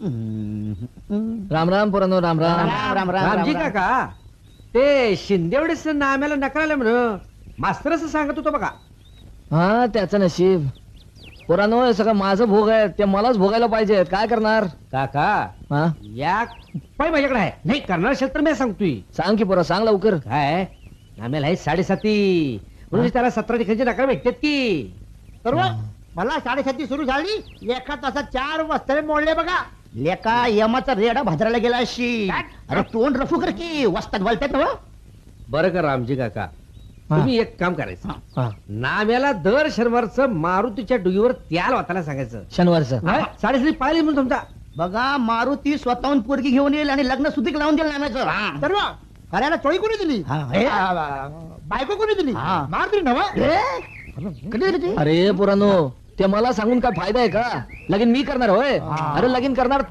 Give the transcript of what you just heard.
राम राम पोरांनो, राम राम. रामजी काका ते शिंदेवडीच नाम्याला नकार म्हण मास्तर असं सांगत होतो बघा. हा, त्याचं नशीब. पोरांनो, हे सगळं माझं भोग आहे, ते मलाच भोगायला पाहिजे. काय करणार? काका हा, या पाय माझ्याकडे आहे, नाही करणार असेल तर मी सांगतोय. सांग की पोरा, सांग लवकर. काय नाम्याला आहे 7.5 म्हणजे त्याला 17 ठिकाणची नकार भेटतात की. तर मला 7:30 सुरू झाली, एका तासात 4 वस्त्रे मोडले बघा. लेका यमाचा रेडा भाजरायला गेला अशी. अरे तोंड रफू कर की वस्तात बोलतात ना. बरं का रामजी काका, तुम्ही एक काम करायचं. हा, नाम्याला दर शनिवारचं मारुतीच्या डुगीवर त्याला वाचायला सांगायचं. शनिवारचं. 7:30 पाहिली म्हणून तुमचा. बघा मारुती स्वतःहून पोरगी घेऊन येईल आणि लग्न सुधीक लावून देईल नाम्याचं. तर करायला चोळी कोणी दिली? बायको कोणी दिली? मारुती नवा. कधी दिली ती? अरे पोरांनो, ते मला सांगून काय फायदा आहे का? लगीन मी करणार होय. अरे लगीन करणार